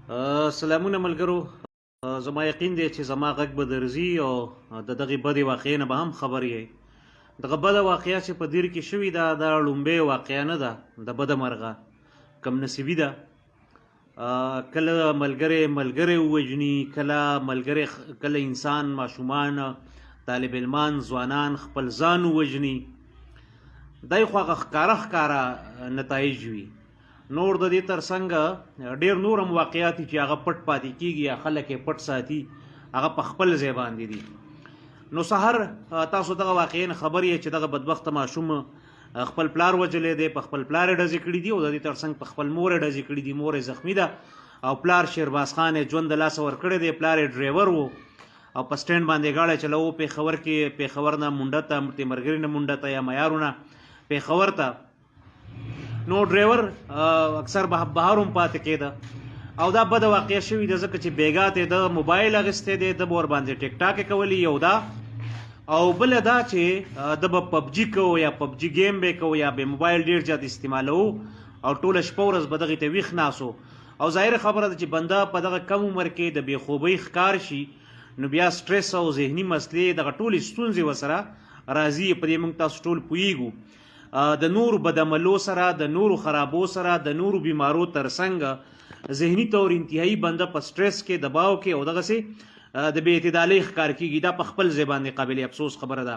سلامونه ملګرو. زما یقین دی چې زما غږ به درځي او د دغې بدې واقعې نه به هم خبر یې. دغه بده واقعه چې په دیر کې شوې ده دا لومبۍ واقعه نه ده د بده مرغه، کم نصیبي ده. کله ملګری ووژني، کله انسان ماشومان طالب علمان ځوانان خپل ځان ووژني. دای خو هغه ښکاره نتایج وي. نور د دې ترڅنګ ډیر نور هم واقعات چې هغه پټ پاتې کیږي یا خلک یې پټ ساتي، هغه په خپل ځای باندې دي. نو سحر تاسو دغه واقعین خبر یې چې دغه بدبخته ماشوم خپل پلار وجلې دی، په خپل پلار یې ډزې کړي دي او د دې ترڅنګ په خپل مور یې ډزې کړي دي. مور یې زخمي ده او پلار شیرباز خان یې ژوند د لاسه ورکړی دی. پلار یې ډریور و او په سټینډ باندې گاډی چلوو پېښور نه منډه ته، تیمرګري نه منډه ته یا معیارونه پېښور ته. نو ډریور اکثر بهر هم پاتې کېده او دا بده واقعه شوې ده ځکه چې بیګا ته د موبایل اخیستی دی، د به ورباندې ټیک ټاک یې کولی. یو دا او بله دا چې د به پبجي کوو یا پبجي گیم به کوو یا به موبایل ډېر زیات استعمالوو او ټوله شپه ورځ به دغې ته ویښ ناسو. او ظاهره خبره ده چې بنده په دغه کم عمر کې د بېخوبۍ ښکار شي، نو بیا سټرس او ذهني مسلې دغه ټولې ستونزې ورسره راځي. په دې موږ تاسو ټول پوهیږو. د نورو بدعملو سره، د نورو خرابو سره، د نورو بیمارو ترڅنګ ذهني طور انتهایی بنده په سټرس کې، دباو کې او دغسې د بې اعتدالۍ ښکار کېږي. دا په خپل ځای باندې قابل افسوس خبره ده.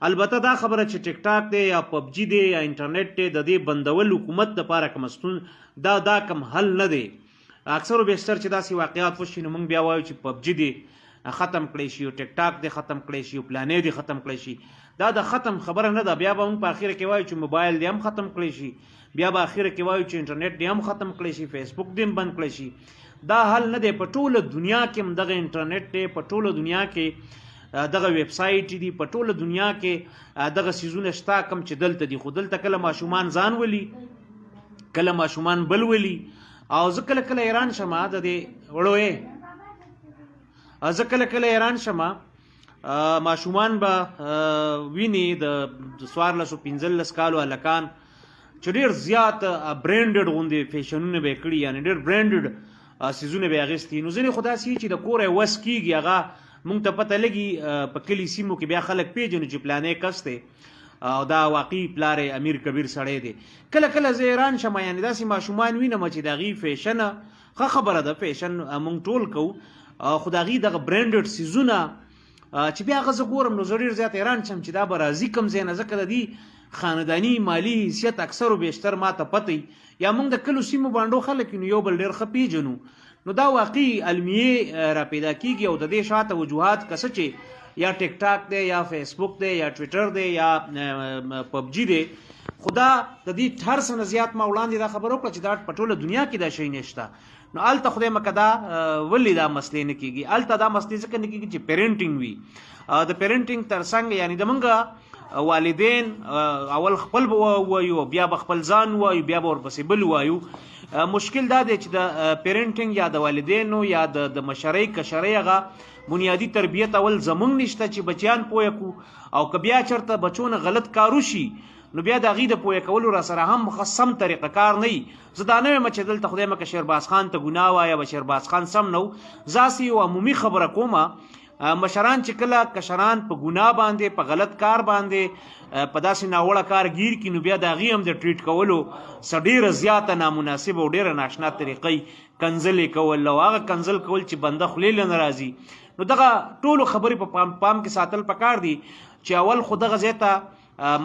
البته دا خبره چې ټیک ټاک دی یا پبجي دی یا انټرنیټ دی، د دې بندول حکومت دپاره کم دا کم حل نه دی. اکثر و بیشتر چې داسې واقعات وشي نو موږ بیا وایو چې پبجي دی ختم کړی شي او ټیک ټاک دی ختم کړی شي او پلانې دی ختم کړی شي. دا د ختم خبره نه ده. بیا به موږ په اخره کې وایو چې موبایل دی هم ختم کړی شي، بیا به اخره کې وایو چې انټرنیټ دی هم ختم کړی شي، فیسبوک دی هم بند کړی شي. دا حل نه دی. په ټوله دنیا کې هم دغه انټرنیټ دی، په ټوله دنیا کې دغه ویب سایټ دي، په ټوله دنیا کې دغه څیزونه شته کوم چې دلته دي. خو دلته کله ماشومان ځان ولي، کله ماشومان بل ولي. او زه کله ایران شمه د دې وړوې زه کله ایران شمه ماشومان به ویني د 14-15 کالو هلکان چې ډېر زیات برینډډ غوندې فیشنونه به یې کړي، یعنې ډېر برینډډ څیزونه به یې اخیستي. نو ځینې خو داسې چې د کوره یې وس کېږي، هغه موږ ته پته لګي په کلي سیمو کې بیا خلک پیژني چې پلانې کس دی او دا واقعي پلار امیر کبیر سړی دی. کله زه ایران شم یعنې داسې ماشومان وینم چې د هغې فیشنه ښه خبره ده، فیشن موږ ټول کوو، خو د هغې دغه برینډډ څیزونه چې بیا هغه زه ګورم نو زه ډېر زیات حیران شم چې دا به راځي کوم ځای نه. ځکه د دې خانداني مالي حیثیت اکثر و بیشتر ما ته پته یا موږ د کلو سیمو بانډو خلک نو یو بل ډېر ښه پیژنو. نو دا واقعي المیې را پیدا کېږي او د دې شاته وجوهات که څه چې یا ټیک ټاک دی یا فیسبوک دی یا ټویټر دی یا پبجي دی. خو دا د دې هر څه نه زیات ما وړاندې دا خبره وکړه چې دا په ټوله دنیا کې دا شی نشته. نو هلته خدای مکه دا ولې دا مسلې نه کېږي؟ هلته دا مسلې ځکه نه کېږي چې پیرنټینګ وي. د پیرنټینګ ترڅنګ یعنې د موږ والدین اول خپل به ووایو، بیا به خپل ځان ووایو، بیا به ورپسې بل ووایو. مشکل دا دی چې د پیرنټینګ یا د والدینو یا د مشرۍ کشرۍ هغه بنیادي تربیت اول زمونږ نشته چې بچیان پوهه کړو. او که بیا چېرته بچو نه غلط کار وشي نو بیا د هغې د پوهه کولو را سره هم سم طریقه کار نه وي. زه دا نه وایم چې دلته خدای مکه شیرباز خان ته ګناه وایه به شیرباز خان سم نه و. زه هسې یو عمومي خبره کومه. مشران چې کله کشران په ګناه باندې په غلط کار باندې په داسې ناوړه کار ګیر کړي نو بیا د هغې هم د ټریټ کولو څه ډېره زیاته نامناسبه او ډېره ناشنا طریقې کنځلې کول او هغه کنځل کول چې بنده خولې له نه راځي. نو دغه ټولو خبرې په پام کې ساتل پکار دي چې اول خو دغه ځای ته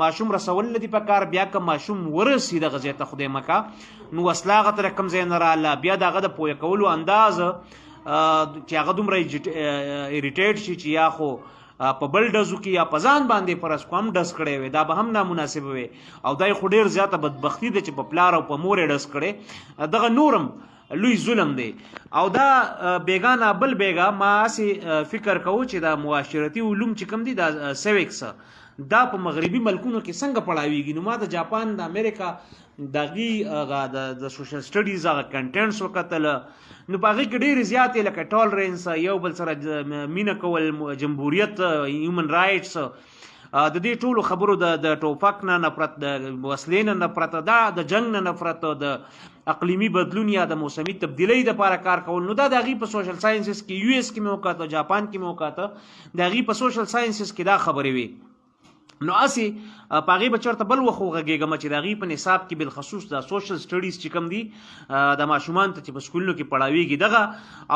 ماشوم رسول نه دي پکار، بیا که ماشوم ورسي دغه ځای ته خدای مکه نو وسله هغه ته کوم ځای نه راله، بیا د هغه د پوهه کولو انداز چې هغه دومره اریټیټ شي چې یا خو په بل ډزو کې یا په ځان باندې فرض کو هم ډز کړی وي، دا به هم نامناسبه وي. او دا خو ډېر زیاته بدبختي ده چې په پلار او په مور یې ډز کړی. دغه نورم لوی ظلم دی. او دا بیګا نه بل بیګا ما هسې فکر کوو چې دا معاشرتي علوم چې کوم دي دا سیوکس دا په مغربي ملکونو کې څنګه پړاویږي. نو ما د جاپان د امریکا دغې د سوشل سټډیز هغه کنټینټس وکتل، نو په هغې کې ډېرې زیاتې لکه ټالرنس، یو بل سره مینه کول، جمهوریت، هیومن رایټس، د دې ټولو خبرو د ټوپک نه نفرت، د وسلې نه نفرت، د جنگ نه نفرت، د اقلیمی بدلون یا د موسمی تبدیلی د لپاره کار کول، نو دا د هغې په سوشل ساینسز کې یو اس کې مې وکاته، جاپان کې مې وکاته، د هغې په سوشل ساینسز کې دا خبرې وي. نو هسې په هغې به چېرته بل وخت وغږېږم چې د هغې په نصاب کې بالخصوص د سوشل سټډیز چې کوم دي د ماشومان ته چې په سکولونو کې پړاویږي دغه،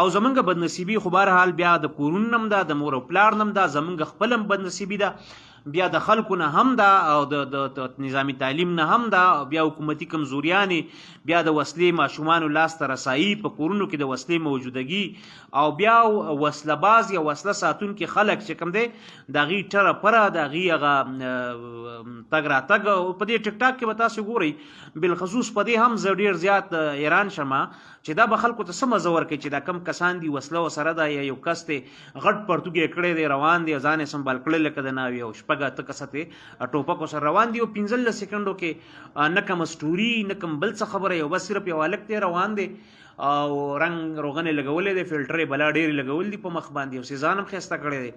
او زمونږ بدنصیبي خو بهرحال بیا د کورونو نم ده، د مور او پلار نم ده، زمونږ خپل هم بدنصیبي ده، بیا د خلکو نه هم ده، او د نظامی تعلیم نه هم ده، بیا حکومتي کمزوریانې، بیا د وسلې ماشومانو لاس ته رسایي، په کورونو کې د وسلې موجودګي، او بیا وسله باز یا وسله ساتونکي خلک چې کوم دی د هغې ټره پره، د هغې هغه تګ راتګ. په دې ټیک ټاک کې به تاسو ګورئ بالخصوص په دې هم زه ډېر زیات حیران شمه چې دا به خلکو ته څه مزه ورکوي چې دا کم کسان دي وسله ورسره ده، یا یو کس دی غټ پرتوګ یې کړی دی روان دی، ځان یې سنبال کړی لکه د ناوې او شپږ اته کسه دی ټوپک ورسره روان دی، او 15 سیکنډو کې نه کوم سټوري نه کوم بل څه خبره، یو بس صرف یو هلک دی روان دی او رنګ روغنې لګولې دی، فلټرې بلا ډېرې لګول دي په مخ باندې، او سیزان هم ښایسته کړی دی،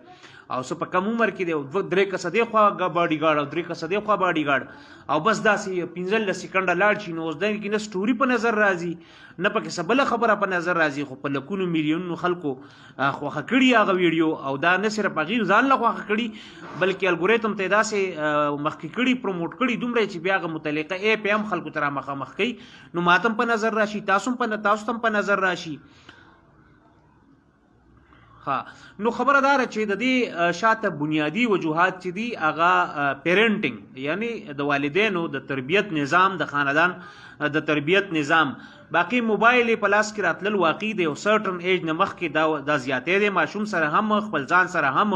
او څه په کم عمر کې دی، او 2-3 کسه دی خوا باډي ګارډ او 3 کسه دی خوا باډي ګارډ، او بس داسې 15 سیکنډه لاړ شي، نو اوس دغه کې نه سټوري په نظر راځي، نه پکې څه بله خبره په نظر راځي، خو په لکونو میلیونونو خلکو خوښه کړي هغه ویډیو، او دا نه صرف هغې ځان له خوښه کړي بلکې الګوریتم ته یې داسې مخکې کړي، پروموټ کړي دومره چې بیا هغه متعلقه ایپ یې هم خلکو ته را مخامخ کوي، نو ماته هم په نظر راشي، تاسو ته هم په نظر راشي. ها نو خبره داره چې د دې شاته بنیادی وجوهات چې دي هغه پیرنټینګ، یعنی د والدینو د تربیت نظام، د خاندان د تربیت نظام، باقی موبایل په لاس کې راتلل واقع دی، او سرټن ایج نه مخکې دا زیاتې دی، ماشوم سره هم خپل ځان سره هم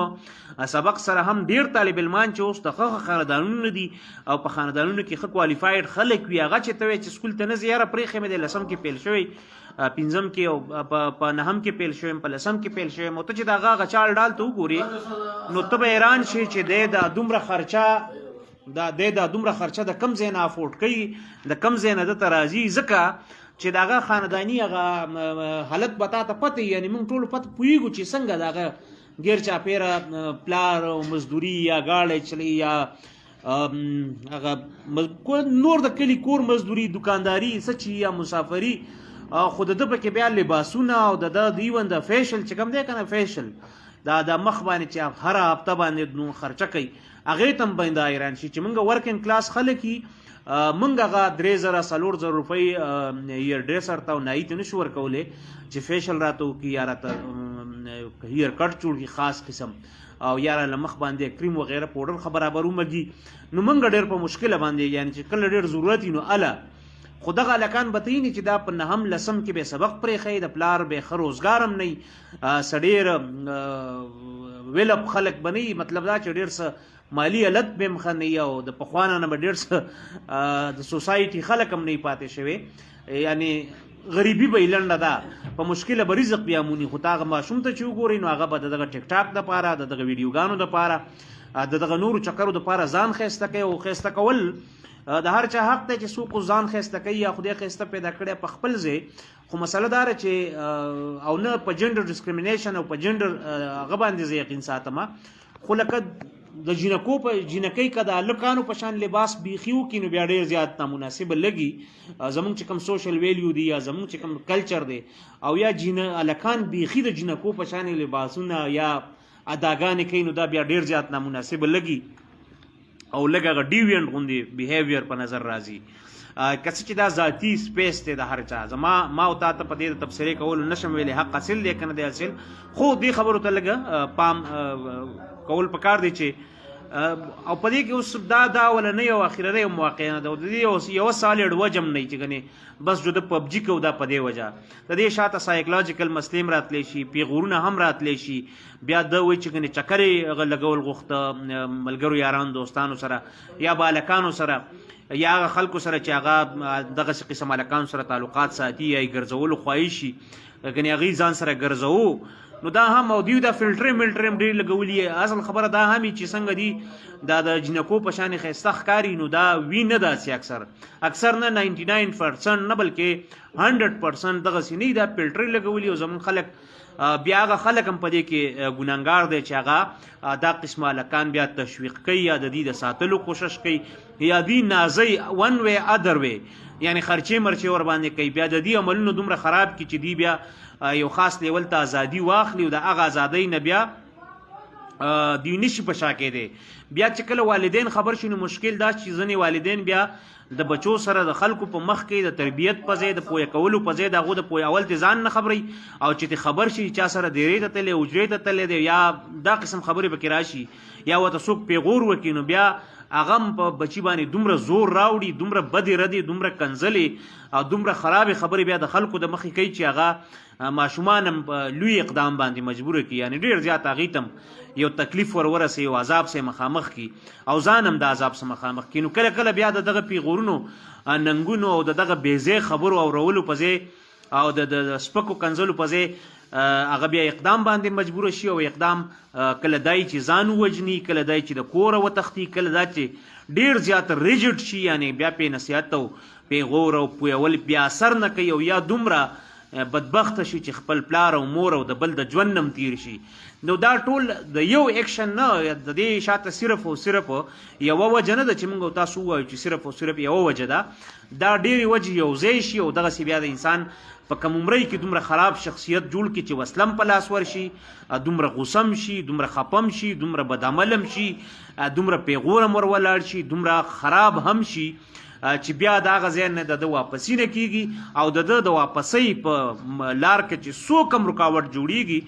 سبق سره هم ډیر طالب علمان چې اوس د ښه خاندانونو دي او په خاندانونو کې ښه کوالفاید خلک وي، هغه چې ته وایې چې سکول ته نه ځي، یاره پرېښې مې دی 10م کې پیل شوی، 5م کې او په 9م کې پیل شوی، په 10م کې پیل شوی، او ته چې د هغه چال ډال ته وګورې نو ته به حیران شي چې دی دا دومره خرچه د کم ځای نه افورډ کوي، د کم ځای نه دته راځي، ځکه چې د هغه خانداني هغه حالت به تا ته پته، یعنی موږ ټول پته پوهېږو چې څنګه د هغه غیر چاپیره پلار او مزدوري یا گاړی چلی یا هغه نور د کلي کور مزدوري، دکانداري څه چې یا مسافري، خو د ده پکې بیا لباسونه او د ایون د فیشل چې کوم دی که نه فیشل د مخ باندې چې هره هفته باندې نو خرچه کوي، هغې ته هم باید حیران شي چې موږ ورکینګ کلاس خلک یي، موږ هغه 3,000-4,000 روپۍ هیر ډریسر ته او نایي ته نشو ورکولی چې فیشل راته وکړي یا راته هیر کټ جوړ کړي خاص قسم، او یا له مخ باندې کریم وغیره پوډر خو برابر ومږي، نو موږ ډېر په مشکله باندې یعنی چې کله ډېر ضرورت وي نو اله، خو دغه هلکان به ته یې چې دا په 9م 10م کې به سبق پرېښی، د پلار به ښه روزګار هم نه وي، څه ډېر ویلپ خلک به نه وي، مطلب دا چې ډېر څه مالی حالت به هم ښه نه وي، او د پخوانه نه به ډېر څه د سوسایټي خلک هم نه وي پاتې شوی، یعنی غریبي به یې لنډه ده، په مشکله به رزق بیا موني، خو ته هغه ماشوم ته چې وګورئ نو هغه به د دغه ټیک ټاک دپاره، د دغه ویډیوګانو دپاره، د دغه نورو چکرو دپاره ځان ښایسته کوي، او ښایسته کول د هر چا حق دی چې څوک ځان ښایسته کوي یا خدای ښایسته پیدا کړی په خپل ځای، خو مسله داره چې او نه په جنډر ډسکریمینیشن او په جنډر هغه باندې زه یقین ساتم، خو لکه د جینکو په جینکۍ که د هلکانو په شان لباس بیخي وکړي نو بیا ډېر زیات نامناسبه لګي، زمونږ چې کوم سوشل ویلیو دی یا زمونږ چې کوم کلچر دی، او یا هلکان بیخي د جینکو په شان لباسونه یا اداګانې کوي، نو دا بیا ډېر زیات نامناسبه لګي، او لږ هغه ډیوینټ غوندې بیهیویر په نظر راځي، که څه چې دا ذاتي سپیس دی د هر چا. ما او تا ته په دې د تبصرې کولو نشم ویلی حق حاصل دی که نه دی حاصل، خو دې خبرو ته لږه پام کول پکار دی چې او په دې کې اوس دا ولنۍ او اخرنۍ مواقع نه ده، د دې یوه سالډ وجه هم نه وي چې ګنې بس جو د پبجي کوو دا په دې وجه، د دې شاته سایکولوجیکل مسلې هم راتلی شي، پیغورونه هم راتلی شي، بیا ده وایي چې ګنې چکرې لګول غوښته ملګرو یارانو دوستانو سره یا به هلکانو سره یا هغه خلکو سره چې هغه دغسې قسم هلکانو سره تعلقات ساتي یا یې ګرځولو خواهي شي، ګنې هغوی ځان سره ګرځوو، نو دا هم او دیو دا فلټر ملټر هم ډېر لګولي. اصل خبره دا هم چې څنګه دي دا د جنکو په شان ښایسته ښکاري نو دا وي نه داسې اکثر نه 99% نه بلکې 100% دغسې نه دا فلټر لګولي. او زمونږ خلک بیا هغه خلک هم په دې کې ګناهګار دی چې هغه دا قسمه هلکان بیا تشویق کوي یا د دې د ساتلو کوشش کوي یا دي نازی ون وی ادر وی یعنی خرچې مرچې ور باندې کوي. بیا د دې عملونو دومره خراب کړي چې دی بیا یو خاص لیول ته ازادي واخلي او د هغه ازادۍ نه بیا دی نشي په شا کېدی. بیا چې کله والدین خبر شي نو مشکل دا چې ځینې والدین بیا د بچو سره د خلکو په مخ کې د تربیت په ځای د پوهه کولو په ځای د هغو د پوهه اول ته ځان نه خبري او چې ته خبر شي چا سره ډېرې ته تللی اجرې ته تللی دی یا دا قسم خبرې پکې راشي یا ورته څوک پیغور وکړي نو بیا هغه هم په بچي باندې دومره زور راوړي دومره بدې ردې دومره کنځلې او دومره خرابې خبرې بیا د خلکو د مخې کوي چې هغه ماشومان هم لوی اقدام باندې مجبوره کړي یعنی ډېر زیات هغې ته هم یو تکلیف ورورسي یو عذاب سه مخامخ کی او ځان هم د عذاب سه مخامخ کی. نو کله کله بیا دغه پیغورونو ننګونو او دغه بیزې خبرو او رولو په ځای او د سپکو کنځلو په ځای هغه بیا اقدام باندې مجبور شي او اقدام کله دای چې ځان وجني کله دای چې د کور وتختی کله دا چې ډیر زیات ریجډ شي یعنی بیا په نصیحت او پیغور او پویول بیا اثر نه کوي او یا دومره بدبخت شي چې خپل پلار او مور او د بل د ژوند نم تیر شي. نو دا ټول د یو اکشن نه د دې شاته صرف او صرف یو وجه نه ده چې موږ تاسو وایو چې صرف او صرف یو وجه ده دا ډېرې وجې یو ځای شي او دغسې بیا د انسان په کم عمرۍ کې دومره خراب شخصیت جوړ کړي چې وسلم په لاس ورشي دومره غوسم شي دومره خپم شي دومره بدعملم شي دومره پیغورم ور ولاړ شي دومره خراب هم شي چې بیا د هغه ځای نه د واپسي نه کېږي او د واپسۍ په لار کې چې څوک هم رکاوټ جوړیږي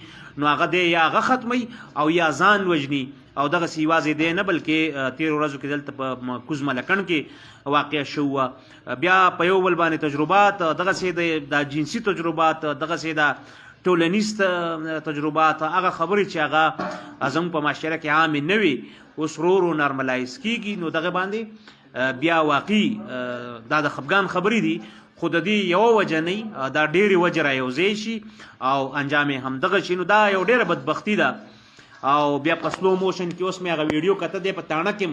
نو هغه دی یا هغه ختمی او یا ځان وژني او دغسې یوازې دی نه بلکې تېرو ورځو کې دلته په کوز ملکڼ کې واقع شوه. بیا په یو بل باندې تجربات دغسې د جنسي تجربات دغسې د ټولنیز تجربات هغه خبرې چې هغه زموږ په معاشره کې عامې نه وي اوس ورو نارملایز کېږي نو دغه باندې بیا واقعي دا د خفګان خبرې دي خو د دې یوه وجه نه دا ډېرې وجې را یوځای شي او انجام یې همدغه شي. نو دا یو ډېره بدبختي ده او بیا په سلو موشن کې اوس مې هغه ویډیو کته دی په تاڼه کې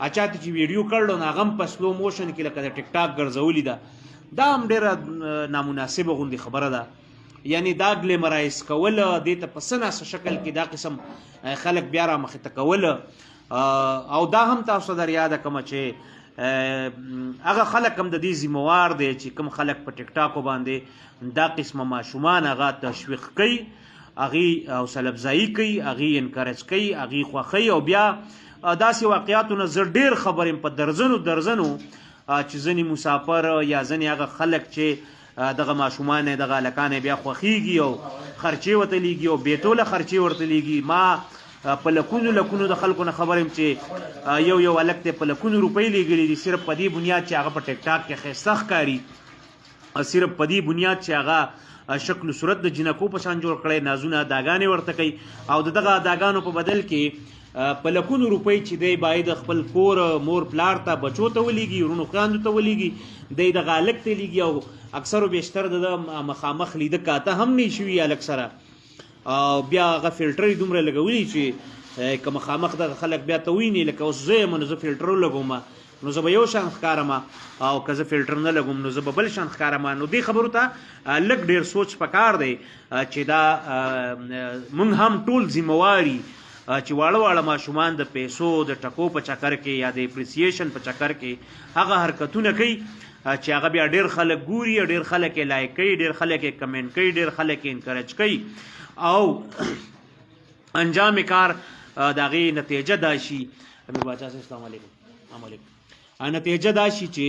اچاته چې ویډیو کړلو نو هغه هم په سلو موشن کې لکه د ټیک ټاک ګرځولي ده دا هم ډېره نامناسبه غوندې خبره ده یعنی دا ګلیمرایز کول دې ته په څه ناسه شکل کې دا قسم خلک بیا را مخې ته کول او دا هم تاسو در یاده کومه چې هغه خلک هم د دې ذمہوار دی چې کوم خلک په ټیک ټاکو باندې دا قسمه ماشومان هغه تشویق کوي هغې حوصله افزایي کوي هغې انکرج کوي هغې خوښوي او بیا داسې واقعاتو نه زه ډېر خبر یم په درزنو چې ځینې مسافر یا ځینې هغه خلک چې دغه ماشومان دغه هلکان بیا خوښیږي او خرچې ورته لیږي او بېټوله خرچې ورته لیږي. ما په لکونو د خلکو نه خبر یم چې یو هلک دی په لکونو روپۍ لیږلي دي صرف په دې بنیاد چې هغه په ټیک ټاک کې ښایسته ښکاري صرف په دې بنیاد چې هغه شکل صورت د جنکو په شان جوړ کړی نازونه اداګانې ورته کوي او د دغه اداګانو په بدل کې په لکونو روپۍ چې دی باید خپل کور مور پلار ته بچو ته ولیږي ورونو خویندو ته ولیږي دی دغه هلک ته لیږي او اکثر و بیشتر د مخامخ لیده کاته هم نه شوي هلک سره او بیا هغه فلټر دومره لګولي چې که مخامخ دغه خلک بیا ته ویني لکه اوس زه یم نو زه فلټر ولګوم نو زه به یو شان ښکارم او که زه فلټر نه لګوم نو زه به بل شان ښکارم. نو دې خبرو ته لږ ډېر سوچ پکار دی چې دا موږ هم ټول ذمہوار چې واړه ماشومان د پیسو د ټکو په چکر کې یا د اپریسیشن په چکر کې هغه حرکتونه کوي چې هغه بیا ډېر خلک ګوري ډېر خلک یې لایک کوي ډېر خلک یې کمنټ کوي ډېر خلک یې انکرج کوي او انجام کار د هغې نتیجه دا شي امیر باچا صاحب السلام علیکم نتیجه دا شي چې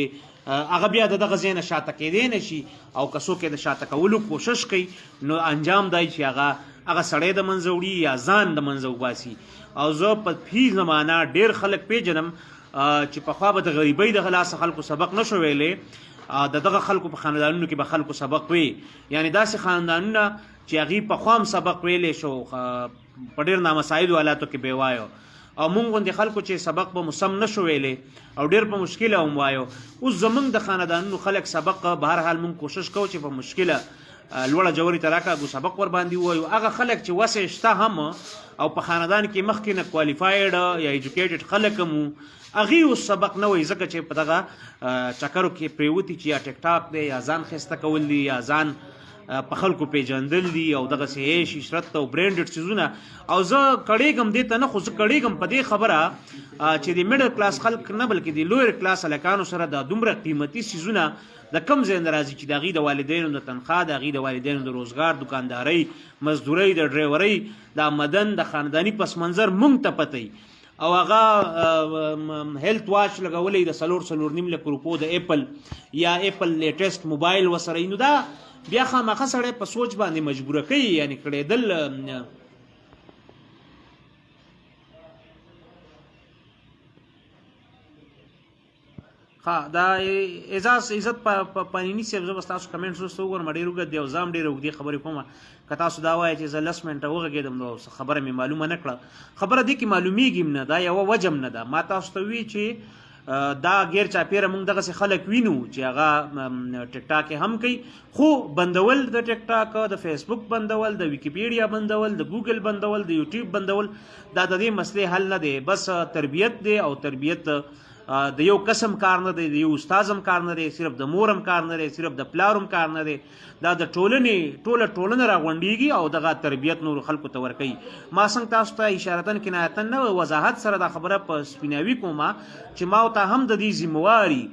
هغه بیا د دغه ځای نه شاته کېدی نه شي او که څوک یې د شاته کولو کوشش کوي نو انجام دا چې هغه سړی د منځه وړي یا ځان د منځه وباسي. او زه په فی زمانه ډېر خلک پیژنم چې پخوا به د غریبۍ دغه لاسه خلکو سبق نه شو ویلی د دغه خلکو په خاندانونو کې به خلکو سبق وي یعنی داسې خاندانونه چې هغې پخوا هم سبق ویلی شو په ډېر نامساعدو حالاتو کې به وایو او مونږ غوندې خلکو چې سبق به مسم نه شو ویلی او ډېر په مشکله هم وایو. اوس زمونږ د خاندانونو خلک سبق به هر حال مونږ کوشش کوو چې په مشکله لوړه جوړې ته راکاږو سبق ور باندې ووایو. هغه خلک چې وسې شته هم او په خاندان کې مخکې نه کوالیفاید یا ایجوکیټډ خلک هم هغې اوس سبق نه وایي، ځکه چې په دغه چکرو کې پرېوتي چې یا ټیک ټاک دی یا ځان ښایسته کول دي یا ځان په خلکو پیژندل دي او دغسې عیش عشرت او برینډډ څیزونه. او زه کړېږم دې ته نه، خو زه کړېږم په دې خبره چې د میډل کلاس خلک نه بلکې د لویر کلاس هلکانو سره دا دومره قیمتي څیزونه د کم ځای نه راځي چې د هغې د والدینو د تنخواه، د هغې د والدینو د روزګار، دکاندارۍ، مزدورۍ، د ډرایورۍ دا مدن د خانداني پس منظر مونږ ته پته او هغه هیلث واچ لګولی د 4.5 لک روپو د ایپل یا ایپل لیټیسټ موبایل وسره، نو دا بیا خامخا سړی په سوچ باندې مجبوره کوي. یعنی کړېدل دا اعزاز عزت پانیني صاحب، زه به ستاسو کمنټس وروسته وګورم. ډېر اوږد دی او زه هم ډېرې اوږدې خبرې کوم. که تاسو دا وایئ چې زه 10 منټه وغږېدم نو خبره مې معلومه نه کړه، خبره دې کې معلومیږي نه، دا یوه وجه هم نه ده. ما تاسو ته وی چې دا غیر چاپیره موږ دغسې خلک وینو چې هغه ټیک ټاک هم کوي، خو بندول د ټیک ټاک، د فیسبوک بندول، د ویکیپیډیا بندول، د ګوګل بندول، د یوټیوب بندول، دا د دې مسلې حل نه دی. بس تربیت دی او تربیت د یو قسم کار نه دی، د یو استازم کار نه دی، صرف د مورم کار نه دی، صرف د پلارم کار نه دی، دا د ټولنې ټولنه راغونډېږي او دغه تربیت نور خلکو ته ورکوي. ما څنګه تاسو ته اشارتن کنایتن نه وضاحت سره دا خبره په سپیناوي کومه چې ما ته هم د دې ذمواري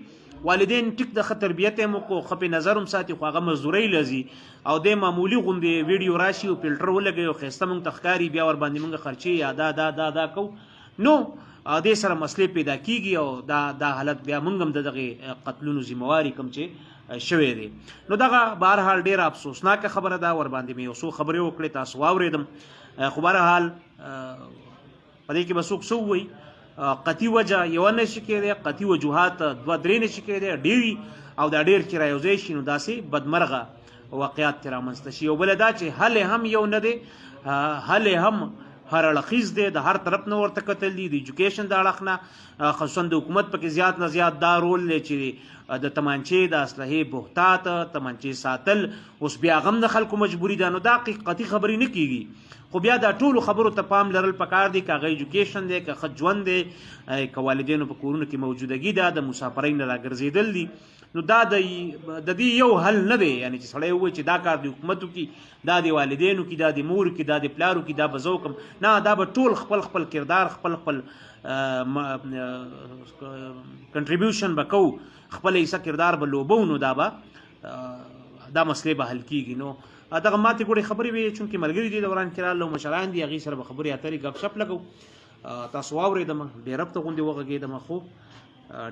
والدین ټیک د ښه تربیت یې مو کو، ښه په نظر هم ساتي، خو هغه مزدورۍ لځي او د معمولي غوندې ویډیو راشي او فلټر ولګوي او ښایسته موږ ته ښکاري، بیا ورباندې موږ خرچې یا دا کوو، نو دې سره مسلې پیدا کیږي او دا حالت بیا موږ هم د دغې قتلونو ذمواري کوم چې شوی دی. نو دغه بهرحال ډېره افسوسناکه خبره ده، ورباندې مې یو څو خبرې وکړې، تاسو واورېدم. خو بهرحال په دې کې به څوک څه ووایي، قطعي وجه یوه نه شي کېدی، قطعي وجوهات 2-3 نه شي کېدی، ډېري او دا ډېر چې رایوځای شي نو داسې بدمرغه واقعات ترې رامنځته شي. او بله دا چې حل هم یو نه دی، حل هم هر اړخیز دی، د هر طرف نه ورته کتل دي، د ایجوکیشن د اړخ نه، خصوصا د حکومت پکې زیات نه زیات دا رول دی چې د تمانچې د اسلحې بهتات، تمانچې ساتل اوس بیا هم د خلکو مجبوري ده. نو دا قطعي خبرې نه کېږي، خو بیا دا ټولو خبرو ته پام لرل پکار دی، که هغه ایجوکیشن دی، که ښه ژوند دی، که والدینو په کورونو کې موجودګي ده، د مسافرۍ نه راګرځېدل دي، نو دا د دې یو حل نه دی. یعنی چې سړی ووایي چې دا کار د حکومت وکړي، دا د والدینو کې، دا د مور کې، دا د پلارو کې، دا به زه وکړم، نه، دا به ټول خپل خپل کردار، خپل کنټریبیوشن به کوو، خپل حصه کردار به لوبو، نو دا مسلې به حل کېږي. نو دغه ماتې ګوړې خبرې وې، چونکې ملګري دي دوران کې راغله او مشران دي، هغې سره به خبرې اترې ګپ شپ لګو. تاسو واورېدم، ډېر ربطه غوندې وغږېدم، خو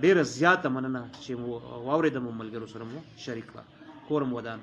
ډېره زیاته مننه چې مو واورېدم او ملګرو سره مو شریک کړه. کورم ودان.